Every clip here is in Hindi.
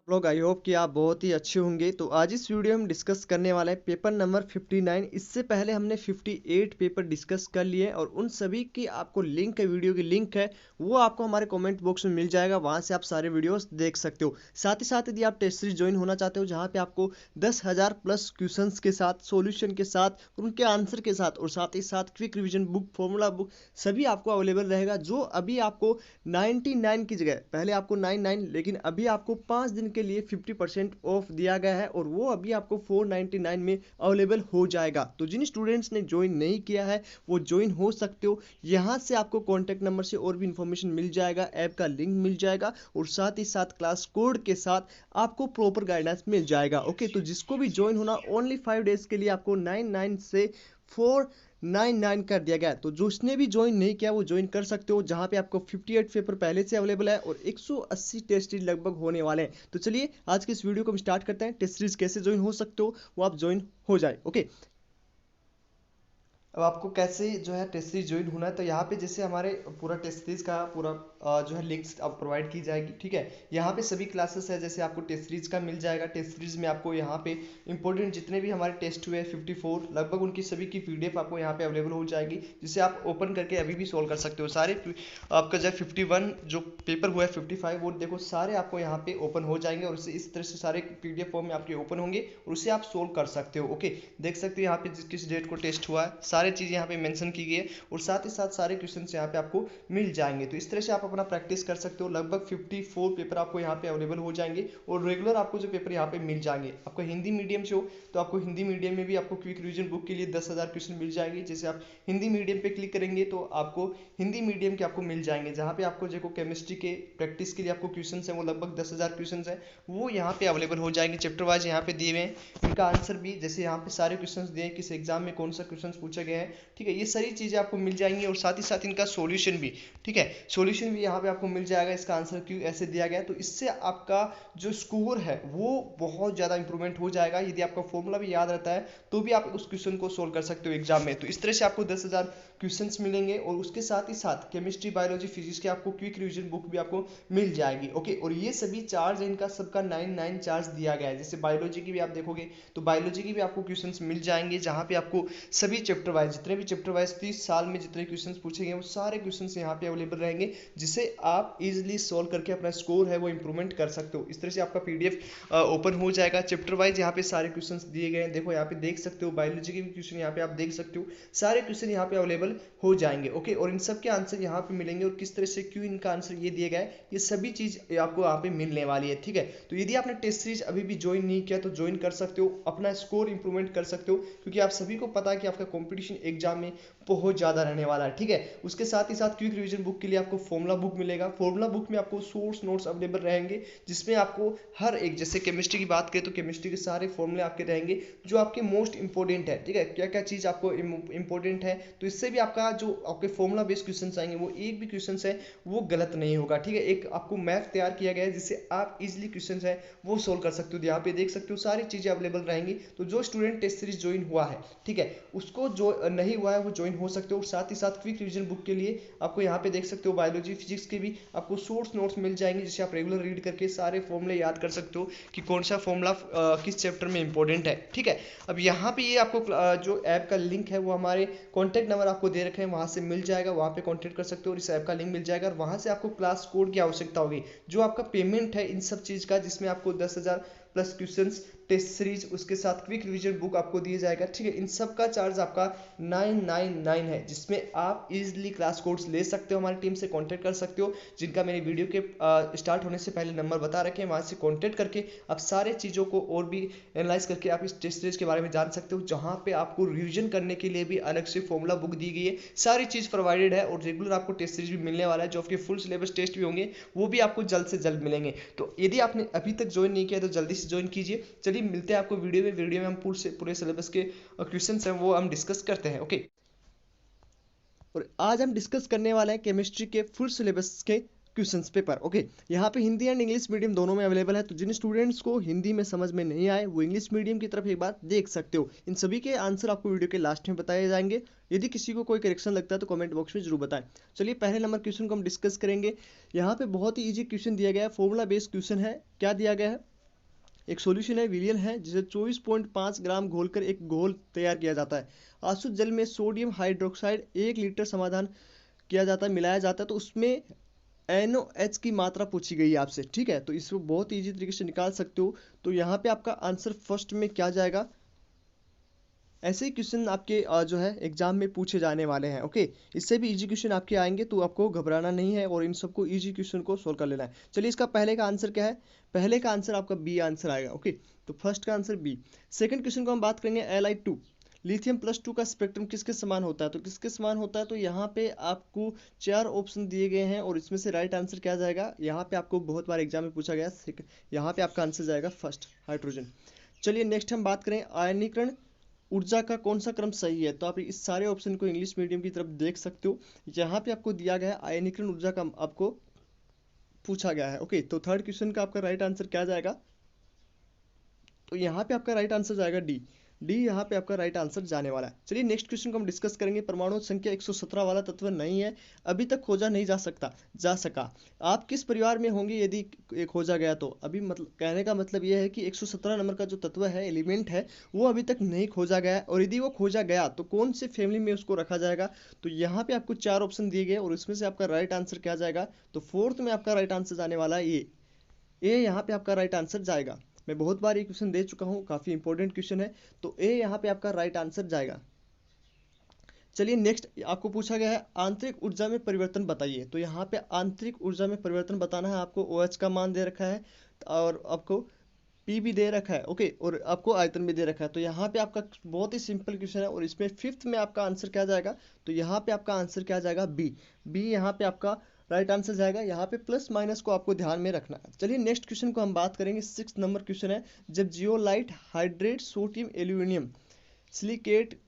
लोग आई होप कि आप बहुत ही अच्छे होंगे। तो आज इस वीडियो में हम डिस्कस करने वाले हैं पेपर नंबर 59। इससे पहले हमने 58 पेपर डिस्कस कर लिए और उन सभी की आपको लिंक है, वीडियो की लिंक है, वो आपको हमारे कमेंट बॉक्स में मिल जाएगा। वहां से आप सारे वीडियोस देख सकते हो। साथ ही साथ यदि आप टेस्ट सीरीज ज्वाइन होना चाहते हो जहां पे आपको 10,000 प्लस क्वेश्चंस के साथ, सॉल्यूशन के साथ, उनके आंसर के साथ और साथ ही साथ quick revision book, formula book सभी आपको अवेलेबल रहेगा, जो अभी आपको 99 की जगह पहले आपको 99, लेकिन अभी आपको 5 दिन के लिए 50% ऑफ दिया गया है और वो अभी आपको 499 में अवेलेबल हो जाएगा। तो जिन स्टूडेंट्स ने ज्वाइन नहीं किया है वो ज्वाइन हो सकते हो। यहाँ से आपको कॉन्टैक्ट नंबर से और भी इंफॉर्मेशन मिल जाएगा, ऐप का लिंक मिल जाएगा और साथ ही साथ क्लास कोड के साथ आपको प्रॉपर गाइडेंस मिल जाएगा। ओके, तो जिसको भी ज्वाइन होना ओनली 5 डेज के लिए आपको 99 से 499 कर दिया गया है। तो जिसने भी ज्वाइन नहीं किया वो ज्वाइन कर सकते हो, जहां पे आपको 58 पेपर पहले से अवेलेबल है और 180 टेस्ट सीरीज लगभग होने वाले हैं। तो चलिए आज के इस वीडियो को हम स्टार्ट करते हैं। टेस्ट सीरीज कैसे ज्वाइन हो सकते हो वो आप ज्वाइन हो जाए। ओके, अब आपको कैसे जो है टेस्ट सीरीज ज्वाइन होना है, तो यहाँ पे जैसे हमारे पूरा टेस्ट सीरीज का पूरा जो है लिंक्स अब प्रोवाइड की जाएगी। ठीक है, यहाँ पे सभी क्लासेस है, जैसे आपको टेस्ट सीरीज का मिल जाएगा। टेस्ट सीरीज में आपको यहाँ पे इंपॉर्टेंट जितने भी हमारे टेस्ट हुए 54 लगभग उनकी सभी की पीडीएफ आपको यहाँ पे अवेलेबल हो जाएगी, जिसे आप ओपन करके अभी भी सोल्व कर सकते हो। सारे आपका जो 51 जो पेपर हुआ है 55 वो देखो सारे आपको यहाँ पे ओपन हो जाएंगे और इस तरह से सारे पीडीएफ फॉर्म में आपके ओपन होंगे और उसे आप सोल्व कर सकते हो। ओके, देख सकते हो यहाँ पे किस डेट को टेस्ट हुआ है, सारे चीज़ यहाँ पे मेंशन की गई है और साथ ही साथ सारे क्वेश्चंस यहाँ पे आपको मिल जाएंगे। तो इस तरह से आप अपना प्रैक्टिस कर सकते हो। लगभग 54 पेपर आपको यहाँ पे अवेलेबल हो जाएंगे और रेगुलर आपको जो पेपर यहाँ पे मिल जाएंगे। आपको हिंदी मीडियम से हो तो आपको हिंदी मीडियम में भी आपको क्विक रिवीजन बुक के लिए 10,000 क्वेश्चन मिल जाएंगे। जैसे आप हिंदी मीडियम पे क्लिक करेंगे तो आपको हिंदी मीडियम के आपको मिल जाएंगे, जहाँ पे आपको जो केमिस्ट्री के प्रैक्टिस के लिए आपको क्वेश्चन है वो लगभग 10,000 क्वेश्चन है, वो यहाँ पे अवेलेबल हो जाएंगे। चैप्टर वाइज यहाँ पे दिए हुए हैं, इनका आंसर भी जैसे यहाँ पे सारे क्वेश्चंस दिए हैं, किस एग्जाम में कौन सा क्वेश्चन पूछा गया है। ठीक है, ये सारी चीजें आपको मिल जाएंगी और साथ ही साथ इनका सॉल्यूशन भी। ठीक है, सॉल्यूशन भी यहाँ पे आपको मिल जाएगा, इसका आंसर क्यों ऐसे दिया गया है। तो इससे आपका जो स्कोर है वो बहुत ज्यादा इंप्रूवमेंट हो जाएगा। यदि आपका फॉर्मूला भी याद रहता है तो भी आप उस क्वेश्चन को सोल्व कर सकते हो एग्जाम में। तो इस तरह से आपको 10,000 क्वेश्चंस मिलेंगे और उसके साथ ही साथ केमिस्ट्री, बायोलॉजी, फिजिक्स के आपको क्विक रिवीजन बुक भी आपको मिल जाएगी। ओके, और ये सभी चार्ज इनका सबका 99 चार्ज दिया गया है। जैसे बायोलॉजी की भी आप देखोगे तो बायोलॉजी की भी आपको क्वेश्चंस मिल जाएंगे, जहां पे आपको सभी चैप्टर वाइज जितने भी चैप्टर वाइज 30 साल में जितने क्वेश्चंस पूछे गए वो सारे क्वेश्चंस यहाँ पे अवेलेबल रहेंगे, जिसे आप इजीली सॉल्व करके अपना स्कोर है वो इंप्रूवमेंट कर सकते हो। इस तरह से आपका पीडीएफ ओपन हो जाएगा। चैप्टर वाइज यहाँ पे सारे क्वेश्चंस दिए गए हैं, देखो यहाँ पे देख सकते हो। बायोलॉजी के भी क्वेश्चन यहाँ पे आप देख सकते हो, सारे क्वेश्चन यहाँ पे अवेलेबल हो जाएंगे। ओके, और इन सब के आंसर यहाँ पे मिलेंगे और किस तरह से क्यों इनका आंसर ये दिया गया है, ये सभी चीज आपको यहाँ पे मिलने वाली है। ठीक है, तो यदि आपने टेस्ट सीरीज अभी भी ज्वाइन नहीं किया तो ज्वाइन कर सकते हो, अपना स्कोर इंप्रूवमेंट कर सकते हो, क्योंकि आप सभी को पता है कि आपका कंपटीशन एग्जाम में बहुत ज्यादा रहने वाला है। ठीक है, उसके साथ ही साथ क्विक रिवीजन बुक के लिए आपको फॉर्मूला बुक मिलेगा। फॉर्मूला बुक में आपको सोर्स नोट्स अवेलेबल रहेंगे, जिसमें आपको हर एक, जैसे केमिस्ट्री की बात करें तो केमिस्ट्री के सारे फॉर्मूले आपके रहेंगे जो आपके मोस्ट इंपॉर्टेंट है। ठीक है, क्या क्या चीज आपको इंपॉर्टेंट है, तो इससे भी आपका जो आपके फॉर्मूला बेस्ड क्वेश्चन आएंगे वो एक भी क्वेश्चन है वो गलत नहीं होगा। ठीक है, एक आपको मैथ तैयार किया गया है जिससे आप इजिली क्वेश्चन है वो सोल्व कर सकते हो। यहाँ पे देख सकते हो सारी चीजें अवेलेबल रहेंगी। तो जो स्टूडेंट टेस्ट सीरीज ज्वाइन हुआ है, ठीक है, उसको जो नहीं हुआ है वो ज्वाइन हो सकते हो। और साथ ही साथ क्विक रिवीजन बुक के लिए आपको यहाँ पे देख सकते हो बायोलॉजी, फिजिक्स के भी आपको सोर्स नोट्स मिल जाएंगे, जिसे आप रेगुलर रीड करके सारे फॉर्मूले याद कर सकते हो कि कौन सा फॉर्मूला किस चैप्टर में इंपॉर्टेंट है। ठीक है, अब यहाँ पे ये आपको जो ऐप का लिंक है वो हमारे कॉन्टैक्ट नंबर आपको दे रखे हैं, वहां से मिल जाएगा, वहां पे कॉन्टैक्ट कर सकते हो और इस ऐप का लिंक मिल जाएगा। और वहां से आपको क्लास कोड की आवश्यकता होगी, जो आपका पेमेंट है इन सब चीज का, जिसमें आपको 10,000 प्लस क्वेश्चंस, टेस्ट सीरीज, उसके साथ क्विक रिवीजन बुक आपको दिए जाएगा। ठीक है, इन सब का चार्ज आपका 999 है, जिसमें आप इजीली क्लास कोड्स ले सकते हो, हमारी टीम से कांटेक्ट कर सकते हो, जिनका मैंने वीडियो के स्टार्ट होने से पहले नंबर बता रखे हैं। वहां से कांटेक्ट करके आप सारे चीज़ों को और भी एनालाइज करके आप इस टेस्ट सीरीज के बारे में जान सकते हो, जहां पे आपको रिवीजन करने के लिए भी अलग से फॉर्मूला बुक दी गई है। सारी चीज़ प्रोवाइडेड है और रेगुलर आपको टेस्ट सीरीज भी मिलने वाला है, जो आपके फुल सिलेबस टेस्ट भी होंगे वो भी आपको जल्द से जल्द मिलेंगे। तो यदि आपने अभी तक ज्वाइन नहीं किया तो जल्दी से ज्वाइन कीजिए। चलिए मिलते हैं आपको वीडियो में हम पूरे सिलेबस के क्वेश्चन हैं वो हम डिस्कस करते हैं। ओके, और आज हम डिस्कस करने वाले हैं केमिस्ट्री के फुल सिलेबस के क्वेश्चंस पेपर। ओके, यहाँ पे हिंदी एंड इंग्लिश मीडियम दोनों में अवेलेबल है, तो जिन स्टूडेंट्स को हिंदी में समझ में नहीं आए वो इंग्लिश मीडियम की तरफ एक बार देख सकते हो। इन सभी के आंसर आपको वीडियो के लास्ट में बताए जाएंगे। यदि किसी को कोई करेक्शन लगता है तो कमेंट बॉक्स में जरूर बताएं। चलिए पहले नंबर क्वेश्चन को हम डिस्कस करेंगे। यहाँ पे बहुत ही ईजी क्वेश्चन दिया गया है, फॉर्मूला बेस्ड क्वेश्चन है। क्या दिया गया है, एक सॉल्यूशन है विलियन है जिसे 24.5 ग्राम घोलकर एक घोल तैयार किया जाता है। आसुत जल में सोडियम हाइड्रोक्साइड 1 लीटर समाधान किया जाता है, मिलाया जाता है, तो उसमें NOH की मात्रा पूछी गई है आपसे, ठीक है। तो इसको बहुत ईजी तरीके से निकाल सकते हो। तो यहाँ पे आपका आंसर फर्स्ट में क्या जाएगा, ऐसे ही क्वेश्चन आपके जो है एग्जाम में पूछे जाने वाले हैं। ओके, इससे भी इजी क्वेश्चन आपके आएंगे, तो आपको घबराना नहीं है और इन सबको इजी क्वेश्चन को सोल्व कर लेना है। चलिए, इसका पहले का आंसर क्या है, पहले का आंसर आपका बी आंसर आएगा। ओके, तो फर्स्ट का आंसर बी। सेकंड क्वेश्चन को हम बात करेंगे Li2, लिथियम प्लस 2 का स्पेक्ट्रम किसके समान होता है, तो किसके समान होता है, तो यहाँ पे आपको 4 ऑप्शन दिए गए हैं और इसमें से राइट आंसर क्या जाएगा, यहाँ पे आपको बहुत बार एग्जाम में पूछा गया, यहाँ पे आपका आंसर जाएगा फर्स्ट, हाइड्रोजन। चलिए नेक्स्ट हम बात करें आयनीकरण ऊर्जा का कौन सा क्रम सही है, तो आप इस सारे ऑप्शन को इंग्लिश मीडियम की तरफ देख सकते हो। यहाँ पे आपको दिया गया है आयनीकरण ऊर्जा का आपको पूछा गया है। ओके, तो थर्ड क्वेश्चन का आपका राइट आंसर क्या जाएगा, तो यहाँ पे आपका राइट आंसर जाएगा डी। डी यहाँ पे आपका राइट आंसर जाने वाला है। चलिए नेक्स्ट क्वेश्चन को हम डिस्कस करेंगे। परमाणु संख्या 117 वाला तत्व नहीं है, अभी तक खोजा नहीं जा सका। आप किस परिवार में होंगे यदि ये खोजा गया, तो अभी मतलब कहने का मतलब ये है कि 117 नंबर का जो तत्व है, एलिमेंट है, वो अभी तक नहीं खोजा गया है, और यदि वो खोजा गया तो कौन से फैमिली में उसको रखा जाएगा। तो यहाँ पे आपको 4 ऑप्शन दिए गए और इसमें से आपका राइट आंसर क्या जाएगा, तो फोर्थ में आपका राइट आंसर जाने वाला है ए यहाँ पे आपका राइट आंसर जाएगा। मैं बहुत बार ये क्वेश्चन दे चुका हूँ, काफी इंपॉर्टेंट क्वेश्चन है, तो ए यहाँ पे आपका राइट आंसर जाएगा। चलिए नेक्स्ट आपको पूछा गया है आंतरिक ऊर्जा में परिवर्तन बताइए, तो यहाँ पे आंतरिक ऊर्जा में परिवर्तन बताना है आपको। OH का मान दे रखा है और आपको P भी दे रखा है। ओके, और आपको आयतन भी दे रखा है। तो यहाँ पे आपका बहुत ही सिंपल क्वेश्चन है और इसमें फिफ्थ में आपका आंसर क्या जाएगा, तो यहाँ पे आपका आंसर क्या जाएगा, बी यहाँ पे आपका राइट आंसर जाएगा। यहाँ पे प्लस माइनस को आपको ध्यान में रखना है। चलिए नेक्स्ट क्वेश्चन को हम बात करेंगे। 6 नंबर क्वेश्चन है, जब zeolite hydrate sodium aluminium silicate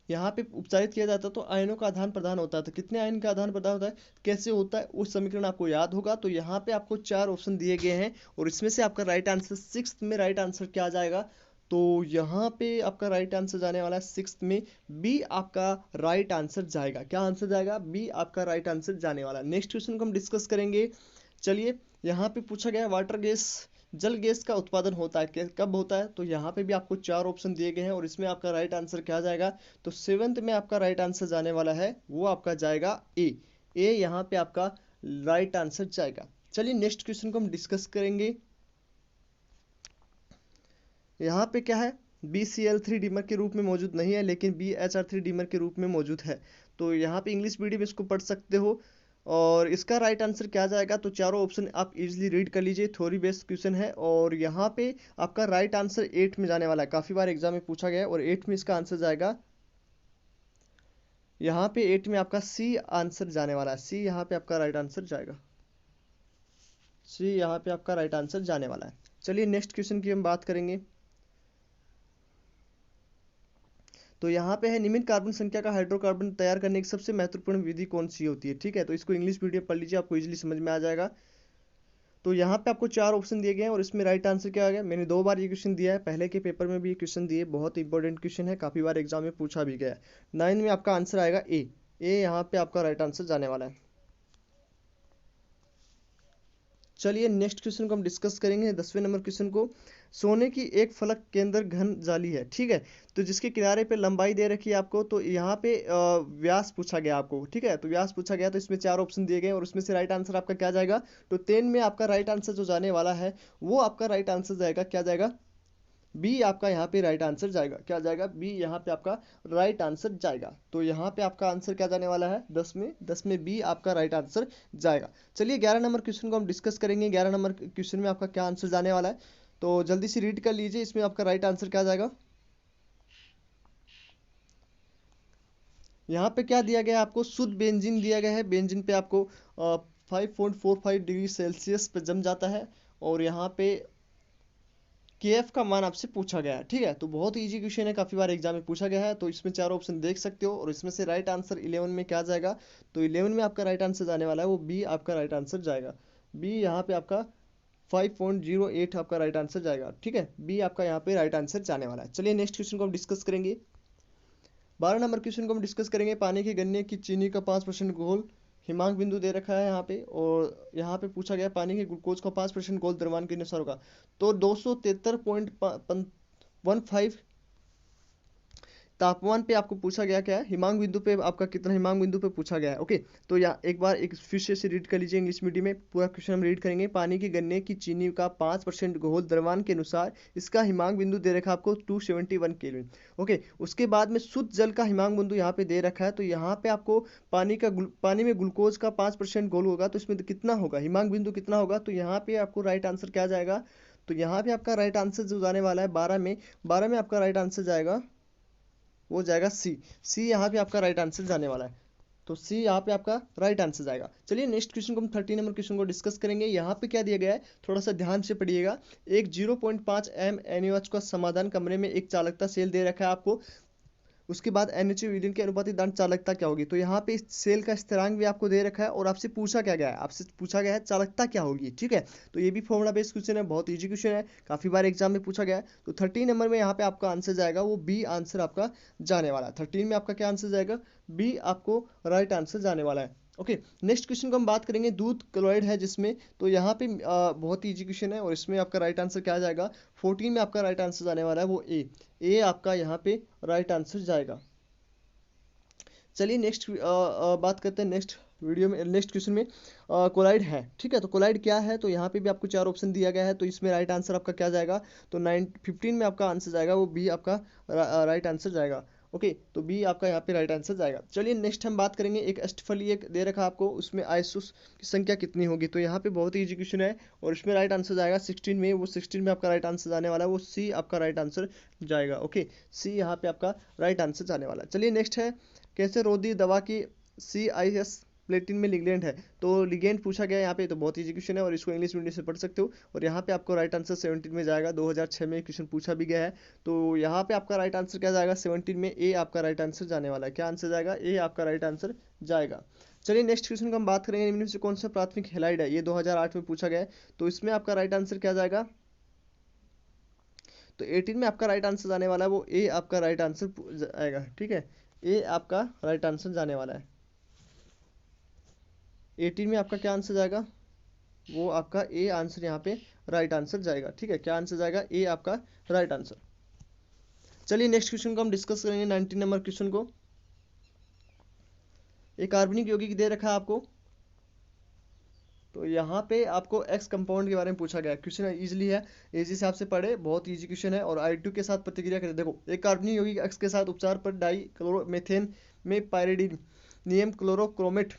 यहाँ पे उपचारित किया जाता है तो आयनों का आदान प्रदान होता है, तो कितने आयन का आदान प्रदान होता है, कैसे होता है, उस समीकरण आपको याद होगा। तो यहाँ पे आपको 4 ऑप्शन दिए गए हैं और इसमें से आपका राइट आंसर सिक्स्थ में राइट आंसर क्या आ जाएगा, तो यहाँ पे आपका राइट आंसर जाने वाला है सिक्स्थ में बी आपका राइट आंसर जाएगा। क्या आंसर जाएगा, बी आपका राइट आंसर जाने वाला है। नेक्स्ट क्वेश्चन को हम डिस्कस करेंगे। चलिए, यहाँ पे पूछा गया वाटर गैस जल गैस का उत्पादन होता है कब होता है, तो यहाँ पे भी आपको 4 ऑप्शन दिए गए हैं और इसमें आपका राइट आंसर क्या जाएगा, तो सेवंथ में आपका राइट आंसर जाने वाला है, वो आपका जाएगा ए यहाँ पे आपका राइट आंसर जाएगा। चलिए नेक्स्ट क्वेश्चन को हम डिस्कस करेंगे। यहाँ पे क्या है, BCl3 डीमर के रूप में मौजूद नहीं है लेकिन BHR3 डीमर के रूप में मौजूद है। तो यहाँ पे इंग्लिश मीडियम इसको पढ़ सकते हो और इसका राइट आंसर क्या जाएगा, तो 4 ऑप्शन आप इजीली रीड कर लीजिए, थ्योरी बेस्ड क्वेश्चन है और यहाँ पे आपका राइट आंसर 8 में जाने वाला है। काफी बार एग्जाम में पूछा गया है और 8 में इसका आंसर जाएगा, यहाँ पे 8 में आपका सी आंसर जाने वाला है। सी यहाँ पे आपका राइट आंसर जाएगा, सी यहाँ पे आपका राइट आंसर जाने वाला है। चलिए नेक्स्ट क्वेश्चन की हम बात करेंगे। तो यहाँ पे है निम्न कार्बन संख्या का हाइड्रोकार्बन तैयार करने की सबसे महत्वपूर्ण विधि कौन सी होती है, ठीक है। तो इसको इंग्लिश मीडियम पढ़ लीजिए, आपको इजीली समझ में आ जाएगा। तो यहाँ पे आपको 4 ऑप्शन दिए गए हैं और इसमें राइट आंसर क्या आ गया, मैंने 2 बार ये क्वेश्चन दिया है, पहले के पेपर में भी ये क्वेश्चन दिए, बहुत इंपॉर्टेंट क्वेश्चन है, काफी बार एग्जाम में पूछा भी गया है। 9 में आपका आंसर आएगा ए यहाँ पे आपका राइट आंसर जाने वाला है। चलिए नेक्स्ट क्वेश्चन को हम डिस्कस करेंगे, 10वें नंबर क्वेश्चन को। सोने की एक फलक के अंदर घन जाली है, ठीक है, तो जिसके किनारे पे लंबाई दे रखी है आपको, तो यहाँ पे व्यास पूछा गया आपको, ठीक है, तो व्यास पूछा गया, तो इसमें 4 ऑप्शन दिए गए और उसमें से राइट आंसर आपका क्या जाएगा, तो 10 में आपका राइट आंसर जो जाने वाला है वो आपका राइट आंसर जाएगा, क्या जाएगा, बी आपका यहाँ पे राइट आंसर जाएगा। क्या जाएगा, बी यहाँ पे आपका राइट आंसर जाएगा। तो यहाँ पे आपका आंसर क्या जाने वाला है, 10 में बी आपका राइट आंसर जाएगा। चलिए 11 नंबर क्वेश्चन को हम डिस्कस करेंगे। 11 नंबर क्वेश्चन में आपका क्या आंसर जाने वाला है, तो जल्दी से रीड कर लीजिए, इसमें आपका राइट आंसर क्या जाएगा। यहाँ पे क्या दिया गया है आपको, शुद्ध बेंजीन दिया गया है। बेंजीन पे आपको 5.45 डिग्री सेल्सियस पे जम जाता है और यहाँ पे KF का मान आपसे पूछा गया है, ठीक है, तो बहुत इजी क्वेश्चन है, काफी बार एग्जाम में पूछा गया है। तो इसमें 4 ऑप्शन देख सकते हो और इसमें से राइट आंसर 11 में क्या जाएगा, तो 11 में आपका राइट आंसर जाने वाला है, वो बी आपका राइट आंसर जाएगा। बी यहाँ पे आपका 5.08 आपका राइट आंसर जाएगा, ठीक है, बी आपका यहाँ पे राइट आंसर जाने वाला है। चलिए नेक्स्ट क्वेश्चन को हम डिस्कस करेंगे। 12 नंबर क्वेश्चन को हम डिस्कस करेंगे। पानी के गन्ने की चीनी का 5% घोल हिमांक बिंदु दे रखा है यहाँ पे, और यहाँ पे पूछा गया पानी के ग्लूकोज का 5% घोल द्रव्यमान के अनुसार होगा। तो 273.15 तापमान पे आपको पूछा गया क्या है, हिमांक बिंदु पे आपका कितना हिमांक बिंदु पे पूछा गया है। ओके, तो यहाँ एक बार एक फिर से रीड कर लीजिए इंग्लिश मीडियम में, पूरा क्वेश्चन हम रीड करेंगे। पानी के गन्ने की चीनी का 5% घोल द्रव्यमान के अनुसार इसका हिमांक बिंदु दे रखा है आपको 271 केल्विन। ओके, उसके बाद में शुद्ध जल का हिमांक बिंदु यहाँ पे दे रखा है। तो यहाँ पे आपको पानी में ग्लूकोज का 5% घोल होगा, तो इसमें कितना होगा, हिमांक बिंदु कितना होगा। तो यहाँ पे आपको राइट आंसर क्या जाएगा, तो यहाँ पे आपका राइट आंसर जो जाने वाला है 12 में आपका राइट आंसर जाएगा, वो जाएगा सी यहाँ पे आपका राइट आंसर जाने वाला है। तो सी यहाँ पे आपका राइट आंसर जाएगा। चलिए नेक्स्ट क्वेश्चन को हम 30 नंबर क्वेश्चन को डिस्कस करेंगे। यहाँ पे क्या दिया गया है, थोड़ा सा ध्यान से पढ़िएगा। एक 0.5 mNaOH का समाधान कमरे में एक चालकता सेल दे रखा है आपको, उसके बाद NaOH विलीन के अनुपातिक दान चालकता क्या होगी। तो यहाँ पे सेल का स्थिरांक भी आपको दे रखा है, और आपसे पूछा क्या गया है, आपसे पूछा गया है चालकता क्या होगी। ठीक है, तो ये भी फॉर्मूला बेस्ड क्वेश्चन है, बहुत इजी क्वेश्चन है, काफी बार एग्जाम में पूछा गया है। तो 13 नंबर में यहाँ पे आपका आंसर जाएगा वो बी आंसर आपका जाने वाला है। 13 में आपका क्या आंसर जाएगा, बी आपको राइट आंसर जाने वाला है। ओके, नेक्स्ट क्वेश्चन को हम बात करेंगे, दूध क्लोराइड है जिसमें, तो यहाँ पे बहुत ही इजी क्वेश्चन है, और इसमें आपका राइट आंसर क्या जाएगा, 14 में आपका राइट आंसर जाने वाला है वो ए आपका यहाँ पे राइट आंसर जाएगा। चलिए नेक्स्ट बात करते हैं नेक्स्ट वीडियो में, नेक्स्ट क्वेश्चन में कोलाइड है। ठीक है, तो कोलाइड क्या है, तो यहाँ पे भी आपको 4 ऑप्शन दिया गया है, तो इसमें राइट आंसर आपका क्या जाएगा, तो 15 में आपका आंसर जाएगा वो बी आपका राइट आंसर जाएगा। ओके, तो बी आपका यहाँ पे राइट आंसर जाएगा। चलिए नेक्स्ट हम बात करेंगे, एक अष्टफली एक दे रखा आपको, उसमें आइसोस की संख्या कितनी होगी। तो यहाँ पे बहुत ही इजी क्वेश्चन है, और इसमें राइट आंसर जाएगा 16 में, वो 16 में आपका राइट आंसर जाने वाला है, वो सी आपका राइट आंसर जाएगा। ओके, सी यहाँ पे आपका राइट आंसर जाने वाला है। चलिए नेक्स्ट है, कैसे रोधी दवा की CIS प्लेटिन में लिगेंड है। तो लिगेंड पूछा गया है यहाँ पे, तो बहुत इजी क्वेश्चन है, और इसको इंग्लिश मीडियम से पढ़ सकते हो। और यहाँ पे आपको राइट आंसर 17 में जाएगा, 2006 में क्वेश्चन पूछा भी गया है। तो यहाँ पे आपका राइट आंसर क्या जाएगा, 17 में ए आपका राइट आंसर जाने वाला है। क्या आंसर जाएगा, ए आपका राइट आंसर जाएगा। चलिए नेक्स्ट क्वेश्चन को हम बात करेंगे, निम्न में से कौन सा प्राथमिक हैलाइड है, ये 2008 में पूछा गया है। तो इसमें आपका राइट आंसर क्या जाएगा, तो 18 में आपका राइट आंसर जाने वाला है वो ए आपका राइट आंसर जाएगा। ठीक है, ए आपका राइट आंसर जाने वाला है। 18 में आपका क्या आंसर जाएगा, वो आपका ए आंसर यहाँ पे राइट आंसर जाएगा। ठीक है, क्या आंसर जाएगा, ए आपका राइट आंसर। चलिए नेक्स्ट क्वेश्चन को हम डिस्कस करेंगे, 19 नंबर क्वेश्चन को। एक कार्बनिक यौगिक दे रखा है आपको, तो यहाँ पे आपको एक्स कंपाउंड के बारे में पूछा गया है। क्वेश्चन इजीली है, इजी से आपसे पढ़े, बहुत इजी क्वेश्चन है। और I2 के साथ प्रतिक्रिया करते, देखो एक कार्बनिक यौगिक एक्स के साथ उपचार पर डाई क्लोरोमेथेन में पायरिडीनियम क्लोरोक्रोमेट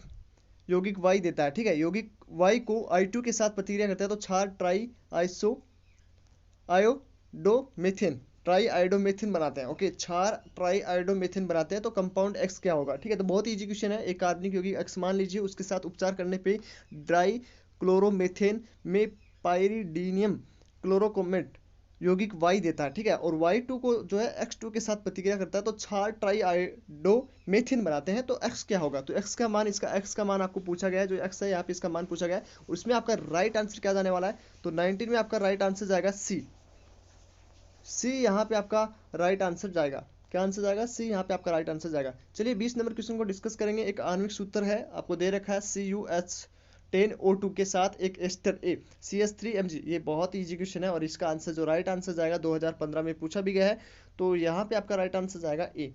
यौगिक वाई देता है। ठीक है, यौगिक वाई को I2 के साथ प्रतिक्रिया करता है, तो क्षार ट्राई आयोडोमेथेन ट्राई आयोडोमेथिन बनाते हैं। ओके, क्षार ट्राई आयोडोमेथिन बनाते हैं, तो कंपाउंड एक्स क्या होगा। ठीक है, तो बहुत ही इजी क्वेश्चन है। एक कार्बनिक यौगिक एक्स मान लीजिए, उसके साथ उपचार करने पे ड्राई क्लोरोमेथेन में पायरिडीनियम क्लोरोक्रोमेट यौगिक वाई देता है। ठीक है, और Y2 को जो है X2 के साथ प्रतिक्रिया करता है, तो क्षार ट्राई आयोडोमेथिन बनाते हैं, तो X क्या होगा। तो X का मान, इसका X का मान आपको पूछा गया है, जो X है यहाँ पे इसका मान पूछा गया है, और उसमें आपका राइट आंसर क्या जाने वाला है, तो 19 में आपका राइट आंसर जाएगा सी यहाँ पे आपका राइट आंसर जाएगा। क्या आंसर जाएगा, सी यहाँ पे आपका राइट आंसर जाएगा। चलिए 20 नंबर क्वेश्चन को डिस्कस करेंगे। एक आणविक सूत्र है, आपको दे रखा है CuH10O2 के साथ एक एस्टर A CH3Mg। ये बहुत इजी क्वेश्चन है, और इसका आंसर जो राइट आंसर जाएगा 2015 में पूछा भी गया है, तो यहाँ पे आपका राइट आंसर जाएगा ए।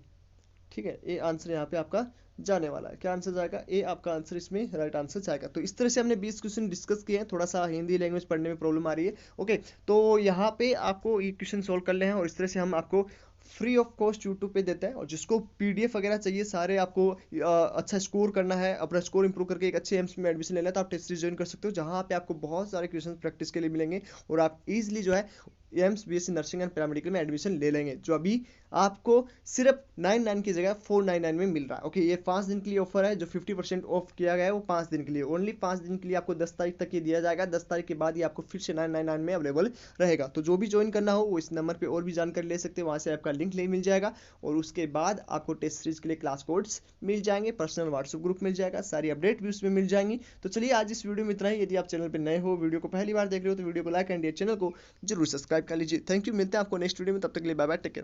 ठीक है, ए आंसर यहाँ पे आपका जाने वाला है। क्या आंसर जाएगा, ए आपका आंसर इसमें राइट आंसर जाएगा। तो इस तरह से हमने 20 क्वेश्चन डिस्कस किए हैं। थोड़ा सा हिंदी लैंग्वेज पढ़ने में प्रॉब्लम आ रही है। ओके, तो यहाँ पे आपको ये क्वेश्चन सोल्व कर ले हैं, और इस तरह से हम आपको फ्री ऑफ कॉस्ट यूट्यूब पे देते हैं। और जिसको PDF वगैरह चाहिए, सारे आपको अच्छा स्कोर करना है, अपना स्कोर इंप्रूव करके एक अच्छे एम्स में एडमिशन लेना है, तो आप टेस्ट सीरीज ज्वाइन कर सकते हो, जहाँ पे आपको बहुत सारे क्वेश्चन प्रैक्टिस के लिए मिलेंगे, और आप इजीली जो है AIIMS BSc nursing and paramedical में एडमिशन ले लेंगे, जो अभी आपको सिर्फ 99 की जगह 499 में मिल रहा है। ओके, ये 5 दिन के लिए ऑफर है, जो 50% ऑफ किया गया है वो 5 दिन के लिए, ओनली 5 दिन के लिए आपको 10 तारीख तक ये दिया जाएगा। 10 तारीख के बाद ये आपको फिर से 999 में अवेलेबल रहेगा। तो जो भी ज्वाइन करना हो वो इस नंबर पे और भी जानकारी ले सकते हैं, वहाँ से आपका लिंक ले मिल जाएगा, और उसके बाद आपको टेस्ट सीरीज के लिए क्लास कोड्स मिल जाएंगे, पर्सनल व्हाट्सएप ग्रुप मिल जाएगा, सारी अपडेट भी उसमें मिल जाएंगी। तो चलिए आज इस वीडियो में इतना ही। यदि आप चैनल पर नए हो, वीडियो को पहली बार देख रहे हो, तो वीडियो को लाइक एंड चैनल को जरूर सब्सक्राइब कर लीजिए। थैंक यू, मिलते हैं आपको नेक्स्ट वीडियो में, तब तक के लिए बाय बाय, टेक केयर।